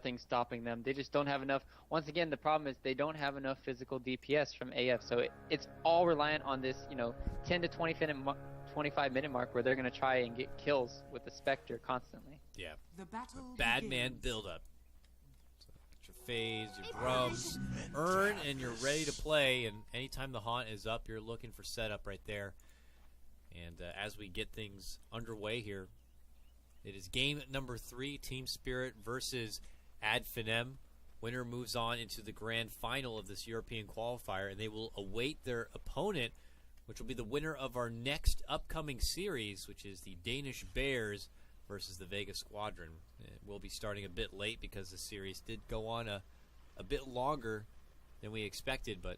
nothing stopping them. They just don't have enough. Once again, the problem is they don't have enough physical DPS from AF, so it's all reliant on this, 10 to 25-minute mark where they're going to try and get kills with the Spectre constantly. Yeah. The bad man build-up. So get your phase, your grubs, earn, and you're ready to play. And anytime the haunt is up, you're looking for setup right there. And as we get things underway here, it is game number 3, Team Spirit versus Ad Finem. Winner moves on into the grand final of this European qualifier, and they will await their opponent, which will be the winner of our next upcoming series, which is the Danish Bears versus the Vega Squadron. It will be starting a bit late because the series did go on a bit longer than we expected, but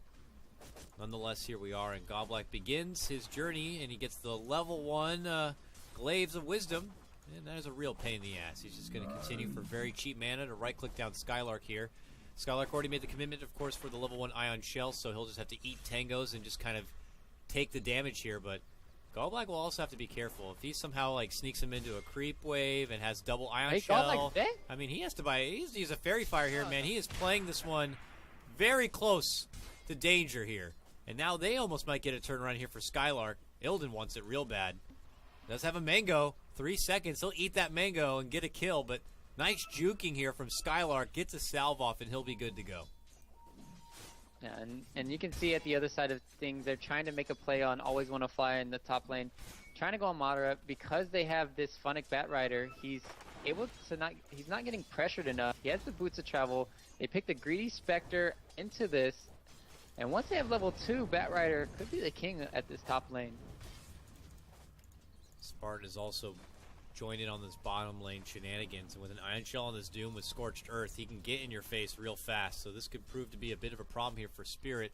nonetheless, here we are, and Goblak begins his journey, and he gets the level 1 Glaives of Wisdom, and that is a real pain in the ass. He's just going to continue for very cheap mana to right-click down Skylark here. Skylark already made the commitment, of course, for the level 1 Ion Shell, so he'll just have to eat tangos and just kind of take the damage here, but Goblak will also have to be careful. If he somehow sneaks him into a creep wave and has double Ion Shell, I mean, he has to use a Fairy Fire here, man. He is playing this one very close to danger here. And now they almost might get a turnaround here for Skylark. Ilden wants it real bad. Does have a mango. 3 seconds. He'll eat that mango and get a kill, but nice juking here from Skylark. Gets a salve off, and he'll be good to go. Yeah, and you can see at the other side of things, they're trying to make a play on Always Wanna Fly in the top lane. Trying to go on Madara because they have this Funnic Batrider. He's able to he's not getting pressured enough. He has the boots of travel. They pick the greedy Spectre into this. And once they have level 2, Batrider could be the king at this top lane. Spartan is also joined in on this bottom lane shenanigans. And with an Ion Shell on this Doom with Scorched Earth, he can get in your face real fast. So this could prove to be a bit of a problem here for Spirit.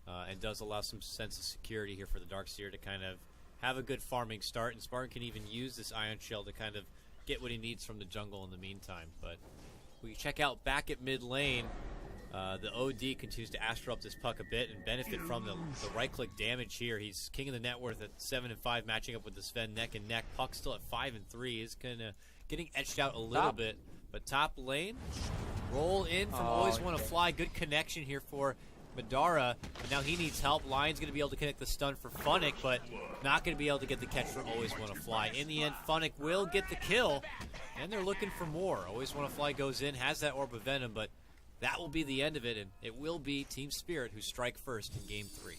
And does allow some sense of security here for the Darkseer to kind of have a good farming start. And Spartan can even use this Ion Shell to kind of get what he needs from the jungle in the meantime. But we check out back at mid lane. The OD continues to astral up this puck a bit and benefit from the right-click damage here. He's king of the net worth at 7 and 5, matching up with the Sven neck and neck. Puck still at 5 and 3. Is kind of getting etched out a little bit. But top lane, roll in from Always Wanna Fly. Good connection here for Madara. But now he needs help. Lion's going to be able to connect the stun for Funnick, but not going to be able to get the catch for Always Wanna Fly. In the end, Funnick will get the kill, and they're looking for more. Always Wanna Fly goes in, has that Orb of Venom, but that will be the end of it, and it will be Team Spirit who strike first in Game 3.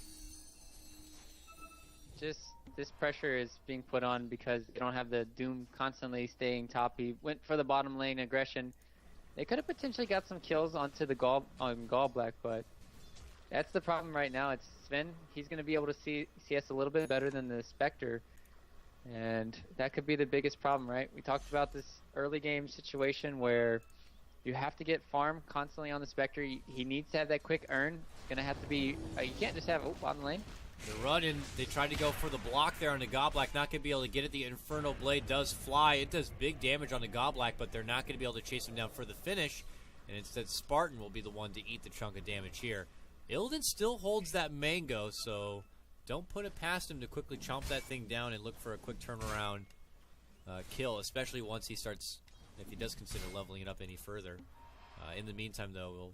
Just this pressure is being put on because they don't have the Doom constantly staying top. He went for the bottom lane aggression. They could have potentially got some kills onto the Gallblack, but that's the problem right now. It's Sven. He's going to be able to see CS a little bit better than the Spectre, and that could be the biggest problem, right? We talked about this early game situation where you have to get farm constantly on the Spectre. He needs to have that quick earn. It's going to have to be... you can't just have... bottom lane. The run in, they tried to go for the block there on the Goblak. Not going to be able to get it. The Inferno Blade does fly. It does big damage on the Goblak, but they're not going to be able to chase him down for the finish. And instead, Spartan will be the one to eat the chunk of damage here. Ilden still holds that mango, so don't put it past him to quickly chomp that thing down and look for a quick turnaround kill, especially once he starts... if he does consider leveling it up any further. In the meantime, though, we'll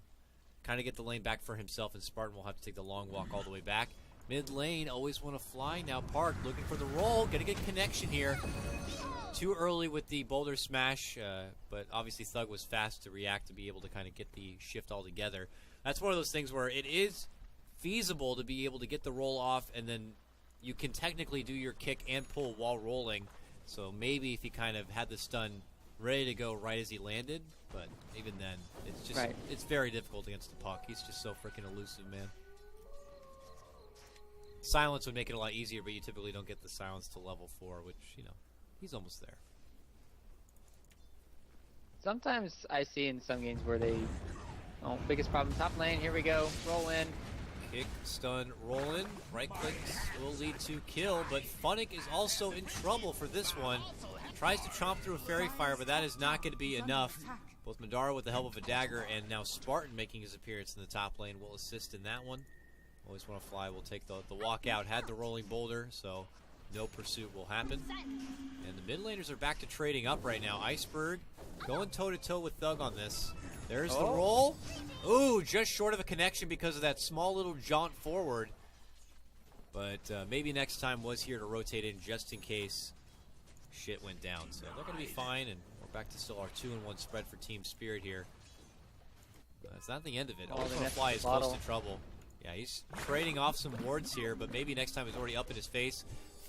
kind of get the lane back for himself, and Spartan will have to take the long walk all the way back. Mid lane, Always Wanna Fly. Now Park looking for the roll. Gonna get connection here. Too early with the boulder smash, but obviously Thug was fast to react to be able to kind of get the shift all together. That's one of those things where it is feasible to be able to get the roll off, and then you can technically do your kick and pull while rolling. So maybe if he kind of had the stun ready to go right as he landed, but even then, it's just it's very difficult against the puck. He's just so freaking elusive, man. Silence would make it a lot easier, but you typically don't get the silence to level 4, which, he's almost there. Sometimes I see in some games where they... biggest problem, top lane, here we go, roll in. Kick, stun, roll in, right clicks will lead to kill, but Funnick is also in trouble for this one. Tries to chomp through a Fairy Fire, but that is not going to be enough. Both Madara with the help of a dagger, and now Spartan making his appearance in the top lane will assist in that one. Always Wanna Fly will take the walk out, had the rolling boulder, so no pursuit will happen. And the mid laners are back to trading up right now. Iceberg going toe-to-toe with Thug on this. There's the roll. Ooh, just short of a connection because of that small little jaunt forward. But maybe next time was here to rotate in just in case shit went down. So they're going to be fine, and we're back to still our 2-1 spread for Team Spirit here. That's not the end of it. Always Wanna Fly is close to trouble. Yeah, he's trading off some wards here, but maybe next time he's already up in his face.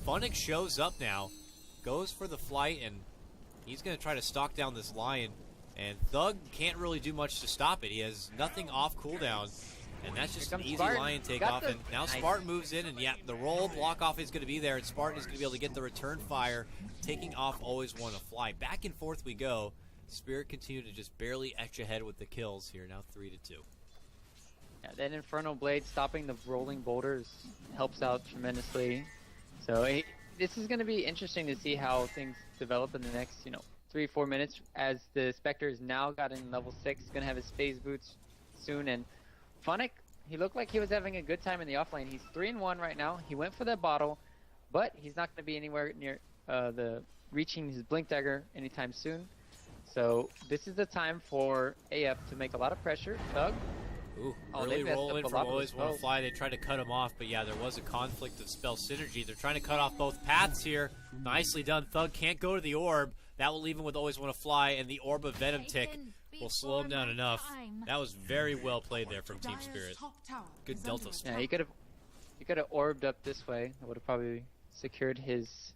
Funnick shows up now, goes for the flight, and he's going to try to stalk down this Lion. And Thug can't really do much to stop it. He has nothing off cooldown. And that's just an easy Lion takeoff. And now Spartan moves in, and yeah, the roll block off is going to be there. And Spartan is going to be able to get the return fire, taking off Always Wanna Fly. Back and forth we go. Spirit continued to just barely etch ahead with the kills here, now 3-2. Yeah, that Infernal Blade stopping the rolling boulders helps out tremendously. So this is going to be interesting to see how things develop in the next, 3-4 minutes, as the Spectre is now got in level 6, going to have his phase boots soon. And Funnick, he looked like he was having a good time in the offlane. He's 3-1 right now. He went for that bottle, but he's not going to be anywhere near reaching his Blink Dagger anytime soon. So this is the time for AF to make a lot of pressure. Thug. Ooh, really rolling from Always Wanna Fly. They tried to cut him off, but yeah, there was a conflict of spell synergy. They're trying to cut off both paths here. Nicely done. Thug can't go to the orb. That will leave him with Always Wanna Fly, and the Orb of Venom tick will slow him down enough. That was very well played there from Team Spirit. Good Delta spell. Yeah, he could have orbed up this way. That would have probably secured his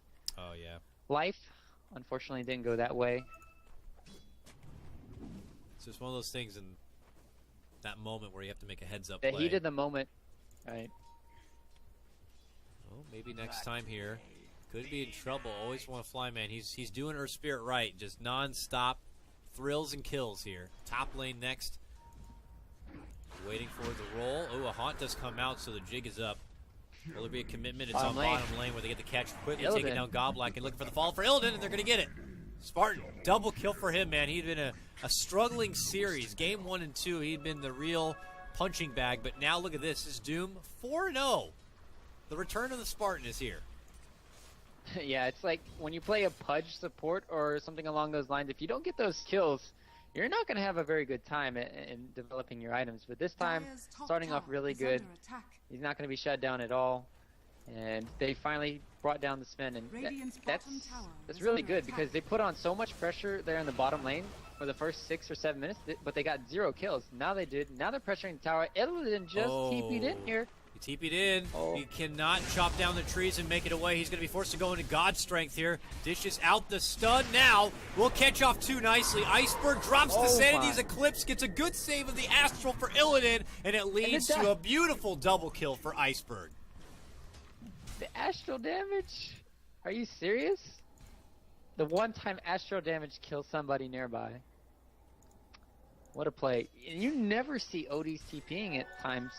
life. Unfortunately, it didn't go that way. It's just one of those things in that moment where you have to make a heads-up the play. Heat of the moment, right? Well, maybe next time here. Could be in trouble. Always Wanna Fly, man. He's doing Earth Spirit right. Just non-stop thrills and kills here. Top lane next. Waiting for the roll. Oh, a haunt does come out, so the jig is up. Will there be a commitment? It's on bottom lane where they get the catch quickly, taking down Goblack and looking for the fall for Illidan, and they're going to get it. Spartan, double kill for him, man. He'd been a struggling series. Game 1 and 2, he'd been the real punching bag, but now look at this. His Doom 4-0. The return of the Spartan is here. Yeah, it's like when you play a Pudge support or something along those lines, if you don't get those kills, you're not going to have a very good time in developing your items. But this time, starting off really good. He's not going to be shut down at all. And they finally brought down the Sven, and that's really good because they put on so much pressure there in the bottom lane for the first 6 or 7 minutes, but they got 0 kills. Now they did. Now they're pressuring the tower. Illidan just TP'd in here. He TP'd in. He cannot chop down the trees and make it away. He's going to be forced to go into God Strength here. Dishes out the stun now. Will catch off 2 nicely. Iceberg drops the Sanity's Eclipse, gets a good save of the Astral for Illidan, and it leads to a beautiful double kill for Iceberg. The Astral damage? Are you serious? The one-time Astral damage kills somebody nearby. What a play. You never see ODs TPing at times,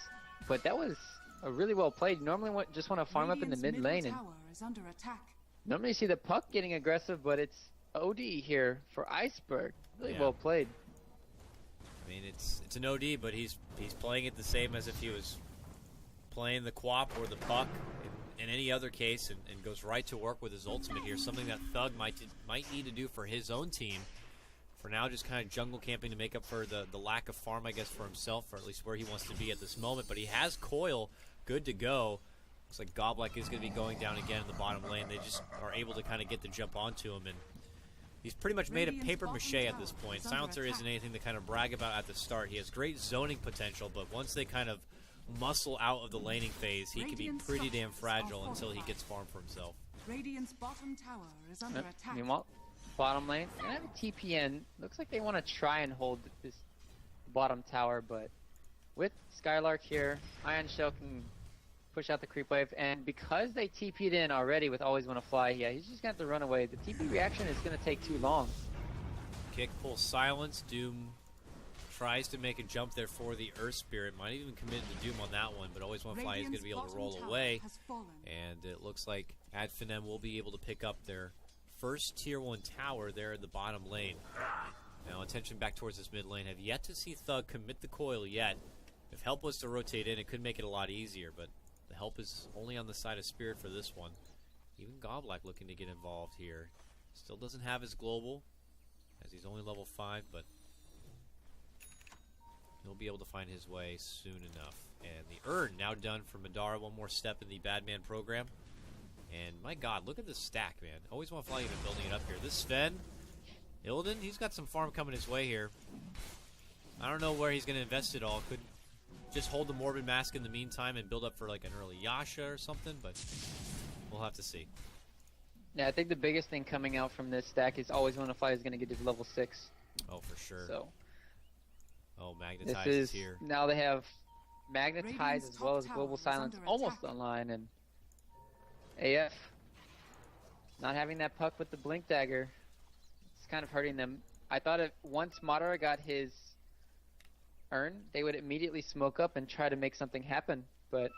but that was a really well played. Normally just want to farm up in the mid lane, and normally you see the Puck getting aggressive, but it's OD here for Iceberg. Really well played. I mean, it's an OD, but he's playing it the same as if he was playing the Quap or the Puck in any other case, and goes right to work with his ultimate here, something that Thug might need to do for his own team. For now, just kind of jungle camping to make up for the lack of farm, I guess, for himself, or at least where he wants to be at this moment. But he has Coil good to go. Looks like Goblack is going to be going down again in the bottom lane. They just are able to kind of get the jump onto him, and he's pretty much made a paper mache at this point. Silencer isn't anything to kind of brag about at the start. He has great zoning potential, but once they kind of muscle out of the laning phase, he can be pretty damn fragile until he gets farm for himself. Radiant's bottom tower is under attack. Meanwhile, bottom lane, and I have a TPN. Looks like they want to try and hold this bottom tower, but with Skylark here, Ion Shell can push out the creep wave, and because they TP'd in already with Always Wanna Fly, yeah, he's just going to have to run away. The TP reaction is going to take too long. Kick, pull, silence. Doom tries to make a jump there for the Earth Spirit. Might even commit to Doom on that one, but Always Wanna Fly is going to be able to roll away. And it looks like Ad Finem will be able to pick up their first tier 1 tower there in the bottom lane. Now attention back towards this mid lane. Have yet to see Thug commit the coil yet. If help was to rotate in, it could make it a lot easier, but the help is only on the side of Spirit for this one. Even Goblack looking to get involved here. Still doesn't have his global, as he's only level 5, but He'll be able to find his way soon enough. And the Urn now done for Madara. One more step in the Badman program. And my God, look at this stack, man. Always want to fly even building it up here. This Sven, Illidan, he's got some farm coming his way here. I don't know where he's going to invest it all. Could just hold the Morbid Mask in the meantime and build up for like an early Yasha or something, but we'll have to see. Yeah, I think the biggest thing coming out from this stack is always want to fly is going to get to level 6. Oh, for sure. So. Oh, This Magnetize is is here. now they have Magnetize Radiant's as well as top Global tower is Silence under almost attack. online, and AF not having that puck with the Blink Dagger, it's kind of hurting them. I thought if once Madara got his Urn, they would immediately smoke up and try to make something happen, but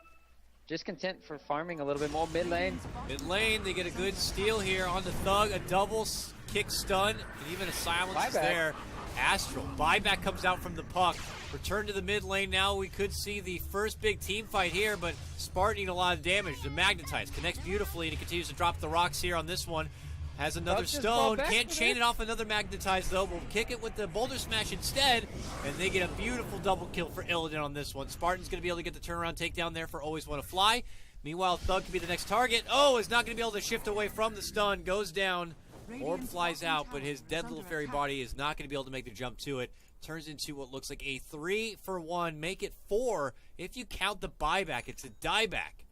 just content for farming a little bit more mid lane. Mid lane, they get a good steal here on the Thug, a double kick stun, and even a silence is Buyback. there. Astral, buyback comes out from the puck. Return to the mid lane now. We could see the first big team fight here, but Spartan eating a lot of damage. The Magnetize connects beautifully, and he continues to drop the rocks here on this one. Has another Thug just fall stone. back Can't with chain it. it off another Magnetize, though. We'll kick it with the Boulder Smash instead, and they get a beautiful double kill for Illidan on this one. Spartan's going to be able to get the turnaround takedown there for Always Want to Fly. Meanwhile, Thug could be the next target. Oh, is not going to be able to shift away from the stun. Goes down. Orb flies out, but his dead little fairy body is not going to be able to make the jump to it. Turns into what looks like a 3-for-1. Make it 4 if you count the buyback. It's a dieback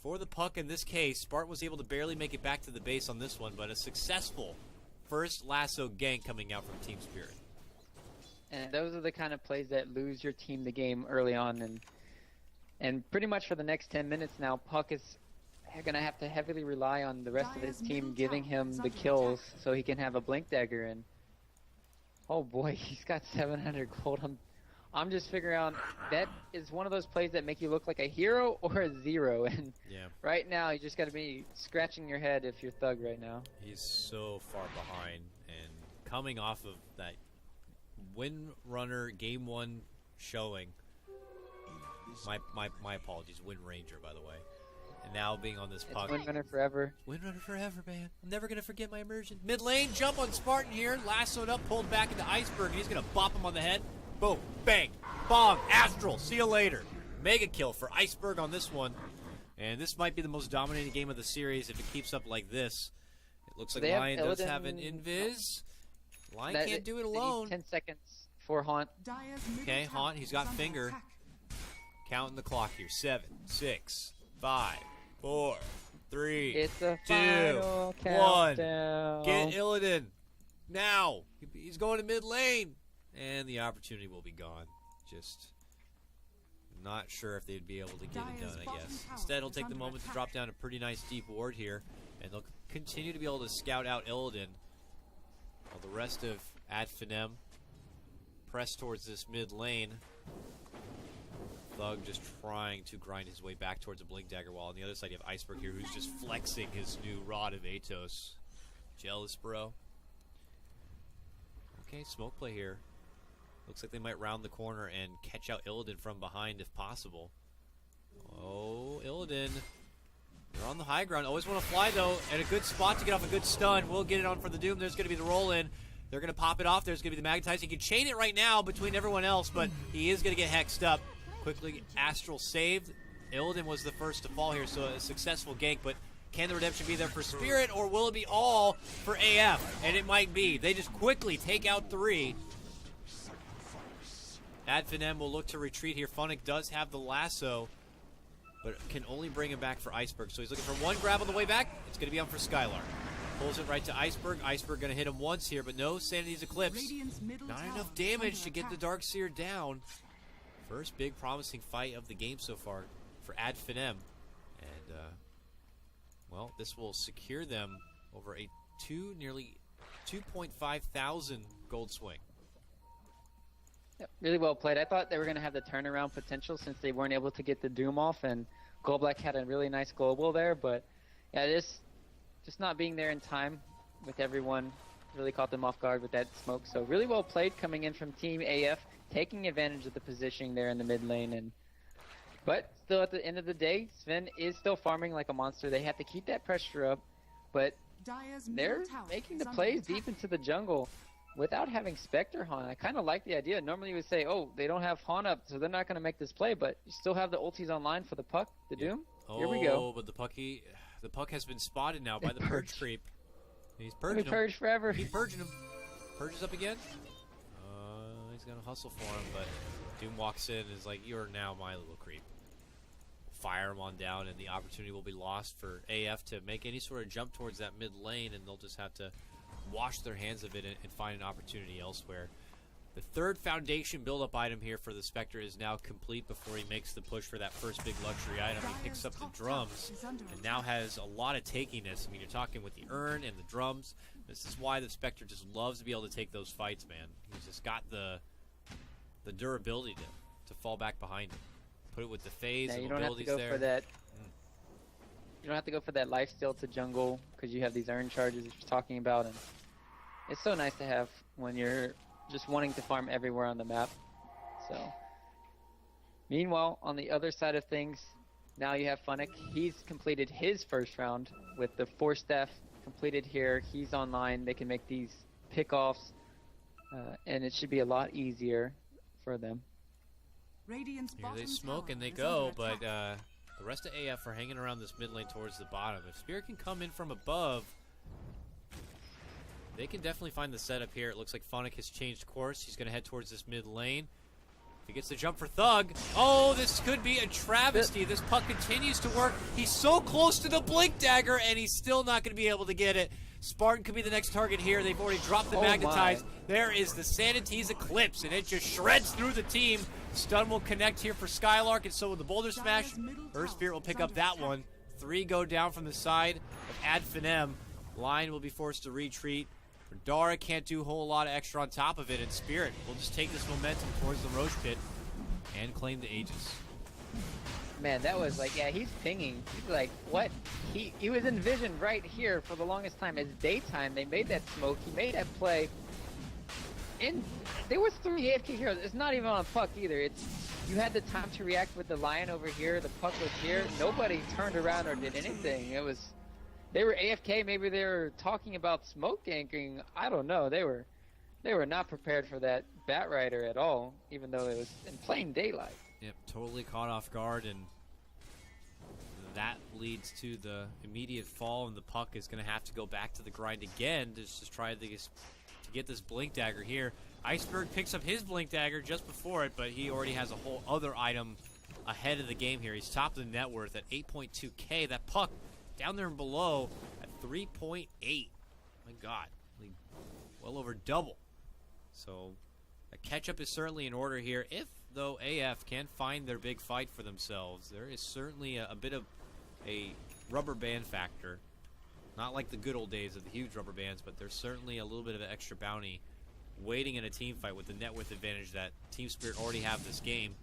for the puck in this case. Spartan was able to barely make it back to the base on this one, but a successful first lasso gank coming out from Team Spirit. And those are the kind of plays that lose your team the game early on, and pretty much for the next 10 minutes now, Puck is going to have to heavily rely on the rest of his team giving him the kills so he can have a Blink Dagger. And oh boy, he's got 700 gold. I'm just figuring out that is one of those plays that make you look like a hero or a zero. And Yeah. right now, you just got to be scratching your head if you're Thug right now. He's so far behind, and coming off of that Windrunner Game 1 showing. My apologies, Wind Ranger, by the way. And now being on this It's puck. Windrunner forever. Windrunner forever, man. I'm never going to forget my immersion. Mid lane, jump on Spartan here. Lassoed up, pulled back into Iceberg, and he's going to bop him on the head. Boom, bang, bong, Astral. See you later. Mega kill for Iceberg on this one. And this might be the most dominating game of the series if it keeps up like this. It looks like They have Lion does Illidan- have an invis. Lion That- can't do it they need alone. 10 seconds for Haunt. Okay, Haunt, he's got finger. Counting the clock here. 7, 6, 5, 4, 3, It's a 2, final 1. countdown. Get Illidan. Now. He's going to mid lane. And the opportunity will be gone. Just not sure if they'd be able to get it done, I guess. Instead, he'll take the moment to drop down a pretty nice deep ward here. And they'll continue to be able to scout out Illidan. While the rest of Ad Finem press towards this mid lane. Thug just trying to grind his way back towards a Blink Dagger, while on the other side you have Iceberg here, who's just flexing his new Rod of Atos. Jealous, bro. Okay, smoke play here. Looks like they might round the corner and catch out Illidan from behind if possible. Oh, Illidan. They're on the high ground. Always want to fly, though, and a good spot to get off a good stun. We'll get it on for the Doom. There's going to be the roll-in. They're going to pop it off. There's going to be the Magnetize. He can chain it right now between everyone else, but he is going to get hexed up. Quickly, Astral saved. Illidan was the first to fall here, so a successful gank, but can the redemption be there for Spirit, or will it be all for AF? And it might be. They just quickly take out 3. Ad Finem will look to retreat here. Funnick does have the lasso, but can only bring him back for Iceberg. So he's looking for one grab on the way back. It's going to be on for Skylar. Pulls it right to Iceberg. Iceberg going to hit him once here, but no Sanity's Eclipse. Not enough damage to get the Darkseer down. First big promising fight of the game so far for Ad Finem. And, well, this will secure them over a nearly 2.5 thousand gold swing. Yep, really well played. I thought they were going to have the turnaround potential since they weren't able to get the Doom off, and Gold Black had a really nice global there, but yeah, this just not being there in time with everyone really caught them off guard with that smoke. So really well played coming in from Team AF, taking advantage of the positioning there in the mid lane. But still at the end of the day, Sven is still farming like a monster. They have to keep that pressure up, but they're making the plays deep into the jungle. without having Spectre Haunt, I kind of like the idea. Normally you would say, oh, they don't have Haunt up, so they're not going to make this play, but you still have the ultis online for the Puck, the Doom. Here we go. Oh, but the Puck has been spotted now by the Purge creep. He's purging him. Purge forever. He's purging him. Purges up again. He's going to hustle for him, but Doom walks in and is like, you're now my little creep. Fire him on down, and the opportunity will be lost for AF to make any sort of jump towards that mid lane, and they'll just have to wash their hands of it and find an opportunity elsewhere. The third foundation build-up item here for the Spectre is now complete before he makes the push for that first big luxury item. He picks up the drums and now has a lot of takiness. I mean, you're talking with the urn and the drums. This is why the Spectre just loves to be able to take those fights, man. He's just got the durability to fall back behind him. Put it with the phase and abilities there. You don't have to go for that lifesteal to jungle because you have these urn charges that you're talking about, and it's so nice to have when you're just wanting to farm everywhere on the map. So, meanwhile, on the other side of things, now you have Funnick. He's completed his first round with the 4 staff completed here. He's online. They can make these pickoffs, and it should be a lot easier for them. Radiant's Here they bottom smoke and tower they is go, under but attack. the rest of AF are hanging around this mid lane towards the bottom. If Spirit can come in from above, they can definitely find the setup here. It looks like Funnick has changed course. He's going to head towards this mid lane. If he gets the jump for Thug. Oh, this could be a travesty. This Puck continues to work. He's so close to the Blink Dagger, and he's still not going to be able to get it. Spartan could be the next target here. They've already dropped the Magnetize. There is the Sanity's Eclipse, and it just shreds through the team. Stun will connect here for Skylark, and so will the Boulder Smash. Earth Spirit will pick up that one. 3 go down from the side of Ad Finem. Line will be forced to retreat. Dara can't do a whole lot of extra on top of it, and Spirit will just take this momentum towards the Roche Pit and claim the Aegis. Man, that was like, yeah, he's pinging. He's like, what? He was envisioned right here for the longest time. It's daytime. They made that smoke. He made that play. And there was 3 AFK heroes. It's not even on a Puck either. It's you had the time to react with the Lion over here. The Puck was here. Nobody turned around or did anything. It was, they were AFK. Maybe they were talking about smoke anchoring. I don't know. They were not prepared for that Bat Rider at all, even though it was in plain daylight. Yep, totally caught off guard, and that leads to the immediate fall, and the Puck is going to have to go back to the grind again to just try to get this Blink Dagger here. Iceberg picks up his Blink Dagger just before it, but he already has a whole other item ahead of the game here. He's top of the net worth at 8.2k. That Puck down there and below at 3.8. My God, well over double. So a catch-up is certainly in order here. If, though, AF can find their big fight for themselves, there is certainly a bit of a rubber band factor. Not like the good old days of the huge rubber bands, but there's certainly a little bit of an extra bounty waiting in a team fight with the net worth advantage that Team Spirit already have this game.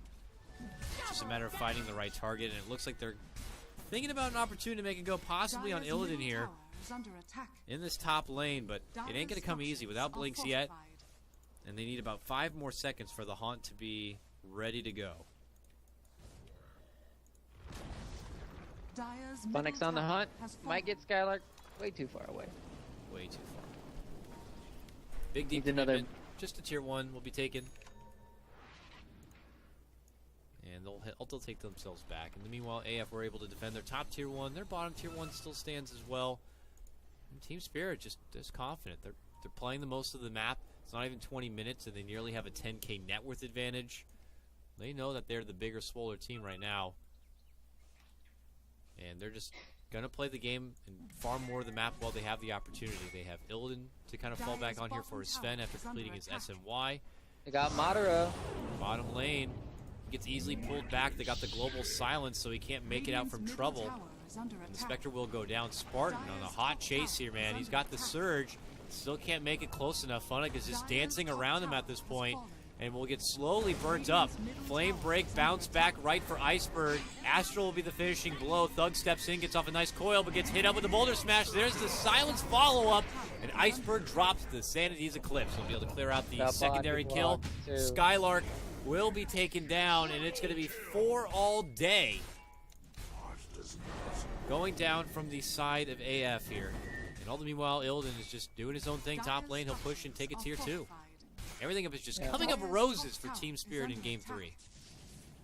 It's just a matter of finding the right target, and it looks like they're thinking about an opportunity to make it go possibly on Illidan here in this top lane, but it ain't going to come easy without Blinks yet. And they need about 5 more seconds for the Haunt to be ready to go. Funnick's on the hunt. Might get Skylark way too far away. Way too far. Big deep another. Just a tier 1 will be taken. And they'll take themselves back. In the meanwhile, AF were able to defend their top tier 1. Their bottom tier 1 still stands as well. And Team Spirit just confident. They're playing the most of the map. It's not even 20 minutes, and they nearly have a 10k net worth advantage. They know that they're the bigger, swoller team right now. And they're just going to play the game and farm more of the map while they have the opportunity. They have Illidan to kind of fall back on here for his Sven after completing his SMY. They got Madara. Bottom lane. Gets easily pulled back. They got the global silence, so he can't make it out from trouble. And the Spectre will go down. Spartan on a hot chase here, man. He's got the surge. Still can't make it close enough. Funnick is just dancing around him at this point, and will get slowly burnt up. Flame break, bounce back right for Iceberg. Astral will be the finishing blow. Thug steps in, gets off a nice coil, but gets hit up with the boulder smash. There's the silence follow-up, and Iceberg drops the Sanity's Eclipse. He'll be able to clear out the secondary kill. Skylark will be taken down, and it's going to be 4 all day. Going down from the side of AF here. And all the meanwhile, Illidan is just doing his own thing top lane. He'll push and take a tier 2. Everything up is just coming up roses for Team Spirit in Game 3.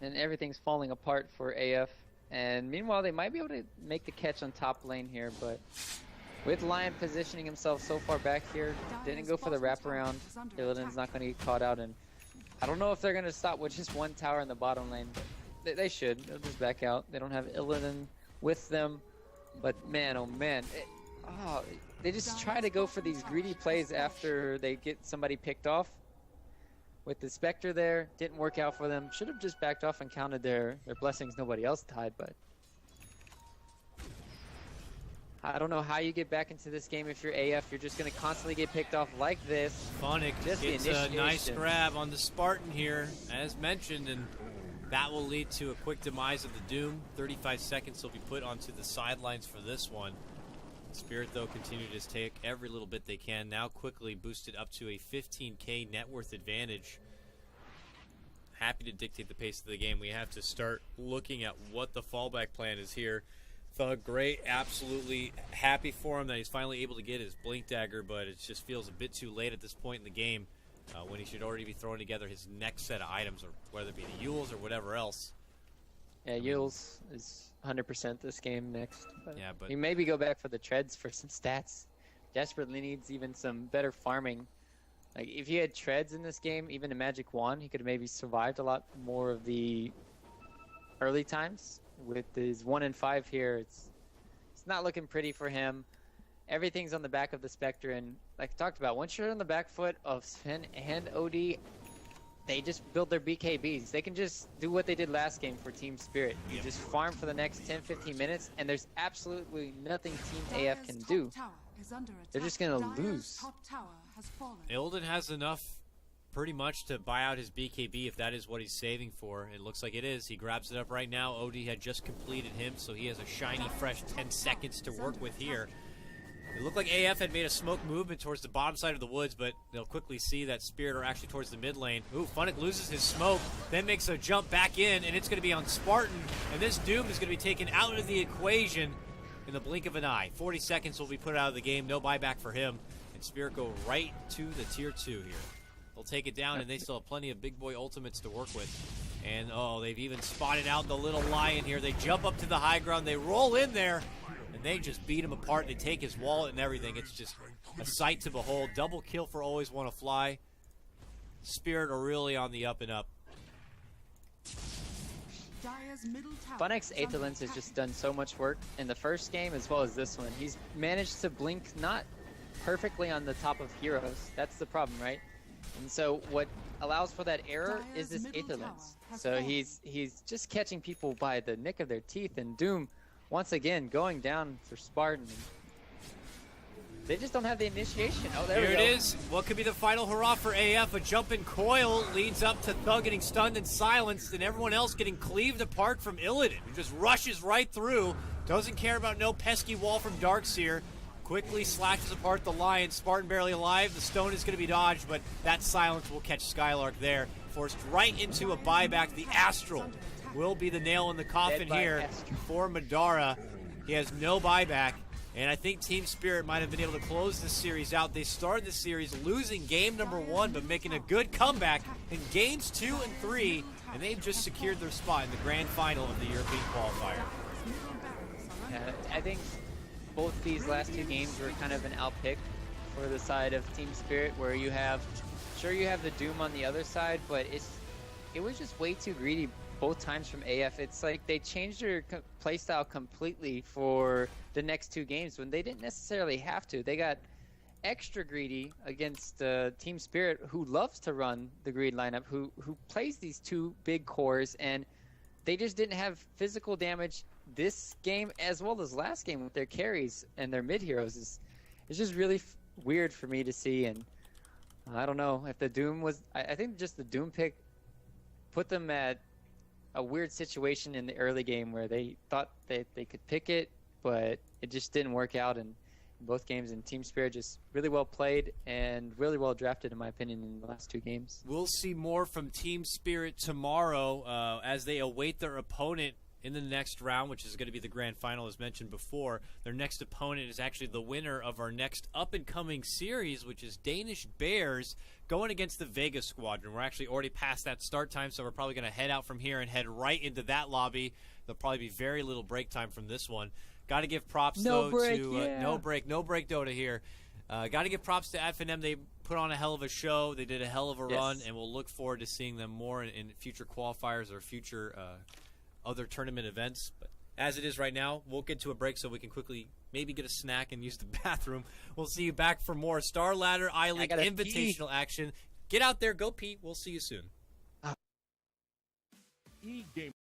And everything's falling apart for AF. And meanwhile, they might be able to make the catch on top lane here, but with Lion positioning himself so far back here, didn't go for the wraparound. Illidan's not going to get caught out, and I don't know if they're going to stop with just one tower in the bottom lane, but they should. They'll just back out. They don't have Illidan with them, but man, oh man. They just try to go for these greedy plays after they get somebody picked off. With the Spectre there, didn't work out for them. Should have just backed off and counted their blessings. Nobody else died, but I don't know how you get back into this game if you're AF. You're just going to constantly get picked off like this. Phonic gets a nice grab on the Spartan here, as mentioned, and that will lead to a quick demise of the Doom. 35 seconds will be put onto the sidelines for this one. Spirit, though, continue to just take every little bit they can. Now quickly boosted up to a 15K net worth advantage. Happy to dictate the pace of the game. We have to start looking at what the fallback plan is here. Thug, great, absolutely happy for him that he's finally able to get his Blink Dagger, but it just feels a bit too late at this point in the game when he should already be throwing together his next set of items, or whether it be the Yules or whatever else. Yeah, Yules is 100% this game next. Yeah, but you maybe go back for the treads for some stats. Desperately needs even some better farming. Like if he had treads in this game, even a magic wand, he could have maybe survived a lot more of the early times. With his 1 and 5 here, it's not looking pretty for him. Everything's on the back of the Spectre, and like I talked about, once you're on the back foot of Sven and OD, they just build their BKBs. They can just do what they did last game for Team Spirit. You just farm for the next 10-15 minutes, and there's absolutely nothing Team AF can do. They're just going to lose. Illidan has enough pretty much to buy out his BKB if that is what he's saving for. It looks like it is. He grabs it up right now. OD had just completed him, so he has a shiny, fresh 10 seconds to work with here. It looked like AF had made a smoke movement towards the bottom side of the woods, but they'll quickly see that Spirit are actually towards the mid lane. Ooh, Funnick loses his smoke, then makes a jump back in, and it's going to be on Spartan. And this Doom is going to be taken out of the equation in the blink of an eye. 40 seconds will be put out of the game. No buyback for him. And Spirit go right to the tier 2 here. They'll take it down, and they still have plenty of big boy ultimates to work with. And, oh, they've even spotted out the little Lion here. They jump up to the high ground. They roll in there. And they just beat him apart. They take his wallet and everything. It's just a sight to behold. Double kill for Always Wanna Fly. Spirit are really on the up and up. Funnick's Aetherlens has just done so much work in the first game as well as this one. He's managed to blink not perfectly on the top of heroes. That's the problem, right? And so what allows for that error is this Aetherlens. So he's just catching people by the nick of their teeth, and Doom once again going down for Spartan. They just don't have the initiation. Oh, there we go. Here it is. What could be the final hurrah for AF? A jump and coil leads up to Thug getting stunned and silenced, and everyone else getting cleaved apart from Illidan, who just rushes right through. Doesn't care about no pesky wall from Darkseer. Quickly slashes apart the Lion. Spartan barely alive. The stone is going to be dodged, but that silence will catch Skylark there. Forced right into a buyback. The Astral will be the nail in the coffin here for Madara. He has no buyback. And I think Team Spirit might have been able to close this series out. They started the series losing game number 1, but making a good comeback in games 2 and 3. And they've just secured their spot in the grand final of the European qualifier. I think both these last 2 games were kind of an outpick for the side of Team Spirit, where you have, sure you have the Doom on the other side, but it was just way too greedy both times from AF. It's like they changed their playstyle completely for the next 2 games when they didn't necessarily have to. They got extra greedy against Team Spirit, who loves to run the greed lineup, who plays these 2 big cores, and they just didn't have physical damage this game as well as last game with their carries and their mid heroes. It's just really weird for me to see, and I don't know if the Doom was. I think just the Doom pick put them at a weird situation in the early game where they thought they could pick it, but it just didn't work out in both games. And Team Spirit just really well played and really well drafted, in my opinion, in the last 2 games. We'll see more from Team Spirit tomorrow as they await their opponent in the next round, which is going to be the grand final as mentioned before, their next opponent is actually the winner of our next up-and-coming series, which is Danish Bears going against the Vega Squadron. We're actually already past that start time, so we're probably going to head out from here and head right into that lobby. There'll probably be very little break time from this one. Got to give props, No though, break, to yeah. no break Dota here. Got to give props to Ad Finem. They put on a hell of a show. They did a hell of a run, and we'll look forward to seeing them more in future qualifiers or future other tournament events. But as it is right now, we'll get to a break so we can quickly maybe get a snack and use the bathroom. We'll see you back for more Star Ladder I-League gotta Invitational action. Get out there, go pee. We'll see you soon. E-game.